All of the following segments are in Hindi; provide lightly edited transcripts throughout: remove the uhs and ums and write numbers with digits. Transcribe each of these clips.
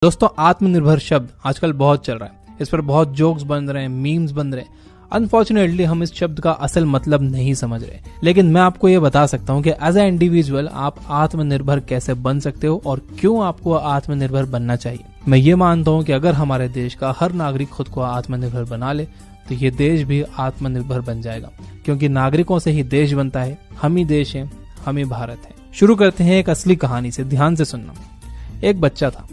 दोस्तों, आत्मनिर्भर शब्द आजकल बहुत चल रहा है। इस पर बहुत जोक्स बन रहे हैं, मीम्स बन रहे हैं। अनफॉर्चुनेटली हम इस शब्द का असल मतलब नहीं समझ रहे, लेकिन मैं आपको ये बता सकता हूँ कि एज ए इंडिविजुअल आप आत्मनिर्भर कैसे बन सकते हो और क्यों आपको आत्मनिर्भर बनना चाहिए। मैं ये मानता हूँ कि अगर हमारे देश का हर नागरिक खुद को आत्मनिर्भर बना ले तो ये देश भी आत्मनिर्भर बन जाएगा, क्योंकि नागरिकों से ही देश बनता है। हम ही देश है, हम ही भारत है। शुरू करते हैं एक असली कहानी से, ध्यान से सुनना। एक बच्चा था,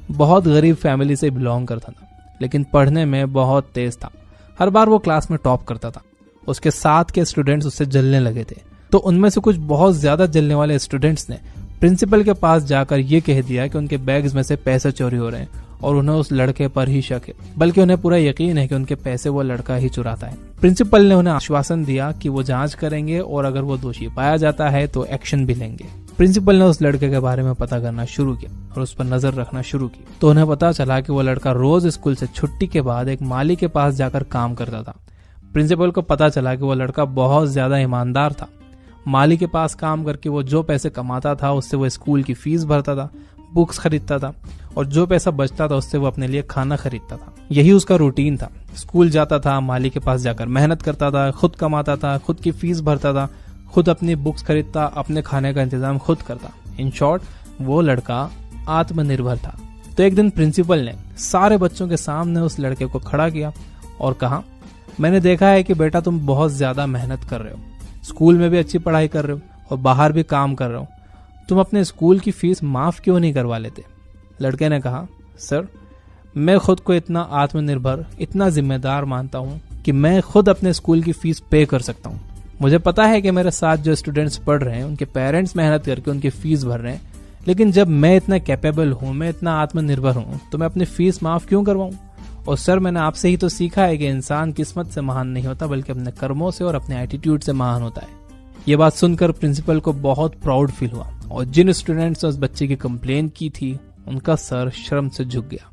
बहुत गरीब फैमिली से बिलोंग करता था, लेकिन पढ़ने में बहुत तेज था। हर बार वो क्लास में टॉप करता था। उसके साथ के स्टूडेंट्स उससे जलने लगे थे, तो उनमें से कुछ बहुत ज्यादा जलने वाले स्टूडेंट्स ने प्रिंसिपल के पास जाकर ये कह दिया कि उनके बैग्स में से पैसे चोरी हो रहे हैं और उन्हें उस लड़के पर ही शक है, बल्कि उन्हें पूरा यकीन है कि उनके पैसे वो लड़का ही चुराता है। प्रिंसिपल ने उन्हें आश्वासन दिया कि वो जांच करेंगे और अगर वो दोषी पाया जाता है तो एक्शन भी लेंगे। प्रिंसिपल ने उस लड़के के बारे में पता करना शुरू किया और उस पर नजर रखना शुरू की, तो उन्हें पता चला कि वो लड़का रोज स्कूल से छुट्टी के बाद एक माली के पास जाकर काम करता था। प्रिंसिपल को पता चला कि वो लड़का बहुत ज्यादा ईमानदार था। माली के पास काम करके वो जो पैसे कमाता था उससे वो स्कूल की फीस भरता था, बुक्स खरीदता था और जो पैसा बचता था उससे वो अपने लिए खाना खरीदता था। यही उसका रूटीन था। स्कूल जाता था, माली के पास जाकर मेहनत करता था, खुद कमाता था, खुद की फीस भरता था, खुद अपनी बुक्स खरीदता, अपने खाने का इंतजाम खुद करता। इन शॉर्ट, वो लड़का आत्मनिर्भर था। तो एक दिन प्रिंसिपल ने सारे बच्चों के सामने उस लड़के को खड़ा किया और कहा, मैंने देखा है कि बेटा तुम बहुत ज्यादा मेहनत कर रहे हो, स्कूल में भी अच्छी पढ़ाई कर रहे हो और बाहर भी काम कर रहे हो। तुम अपने स्कूल की फीस माफ क्यों नहीं करवा लेते? लड़के ने कहा, सर, मैं खुद को इतना आत्मनिर्भर, इतना जिम्मेदार मानता हूँ कि मैं खुद अपने स्कूल की फीस पे कर सकता हूँ। मुझे पता है कि मेरे साथ जो स्टूडेंट्स पढ़ रहे हैं उनके पेरेंट्स मेहनत करके उनकी फीस भर रहे हैं, लेकिन जब मैं इतना कैपेबल हूँ, मैं इतना आत्मनिर्भर हूँ, तो मैं अपनी फीस माफ क्यों करवाऊँ? और सर, मैंने आपसे ही तो सीखा है कि इंसान किस्मत से महान नहीं होता बल्कि अपने कर्मों से और अपने एटीट्यूड से महान होता है। ये बात सुनकर प्रिंसिपल को बहुत प्राउड फील हुआ और जिन स्टूडेंट्स ने उस बच्चे की कंप्लेन की थी उनका सर शर्म से झुक गया।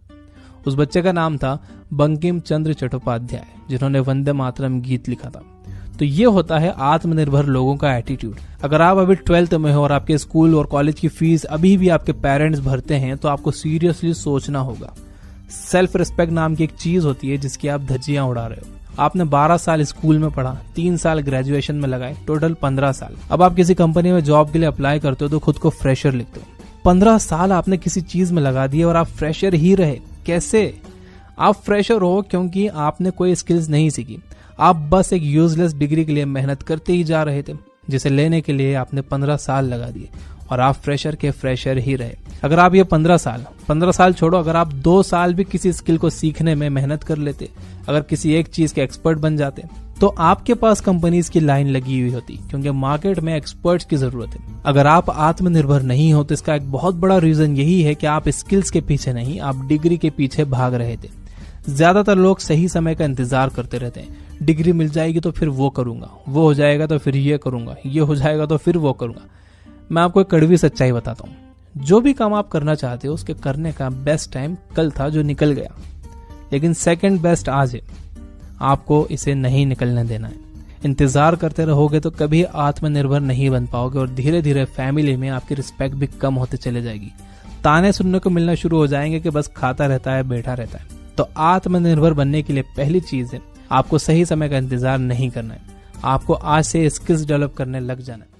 उस बच्चे का नाम था बंकिम चंद्र चट्टोपाध्याय, जिन्होंने वंदे मातरम गीत लिखा था। तो ये होता है आत्मनिर्भर लोगों का एटीट्यूड। अगर आप अभी 12th में हो और आपके स्कूल और कॉलेज की फीस अभी भी आपके पेरेंट्स भरते हैं तो आपको सीरियसली सोचना होगा। सेल्फ रिस्पेक्ट नाम की एक चीज होती है जिसकी आप धज्जियां उड़ा रहे हो। आपने 12 साल स्कूल में पढ़ा, 3 साल ग्रेजुएशन में लगाए, टोटल 15 साल। अब आप किसी कंपनी में जॉब के लिए अप्लाई करते हो तो खुद को फ्रेशर लिखते हो। 15 साल आपने किसी चीज में लगा दिए और आप फ्रेशर ही रहे। कैसे? आप फ्रेशर हो क्योंकि आपने कोई स्किल्स नहीं सीखी। आप बस एक यूजलेस डिग्री के लिए मेहनत करते ही जा रहे थे, जिसे लेने के लिए आपने 15 साल लगा दिए और आप फ्रेशर के फ्रेशर ही रहे। अगर आप ये 15 साल छोड़ो, अगर आप 2 साल भी किसी स्किल को सीखने में मेहनत कर लेते, अगर किसी एक चीज के एक्सपर्ट बन जाते, तो आपके पास कंपनीज की लाइन लगी हुई होती, क्योंकि मार्केट में एक्सपर्ट्स की जरूरत है। अगर आप आत्मनिर्भर नहीं हो तो इसका एक बहुत बड़ा रीजन यही है कि आप स्किल्स के पीछे नहीं, आप डिग्री के पीछे भाग रहे थे। ज्यादातर लोग सही समय का इंतजार करते रहते हैं। डिग्री मिल जाएगी तो फिर वो करूंगा, वो हो जाएगा तो फिर ये करूंगा, ये हो जाएगा तो फिर वो करूंगा। मैं आपको एक कड़वी सच्चाई बताता हूँ, जो भी काम आप करना चाहते हो उसके करने का बेस्ट टाइम कल था जो निकल गया, लेकिन सेकंड बेस्ट आज है। आपको इसे नहीं निकलने देना है। इंतजार करते रहोगे तो कभी आत्मनिर्भर नहीं बन पाओगे और धीरे धीरे फैमिली में आपकी रिस्पेक्ट भी कम होते चले जाएगी। ताने सुनने को मिलना शुरू हो जाएंगे कि बस खाता रहता है, बैठा रहता है। तो आत्मनिर्भर बनने के लिए पहली चीज है, आपको सही समय का इंतजार नहीं करना है। आपको आज से स्किल्स डेवलप करने लग जाना है।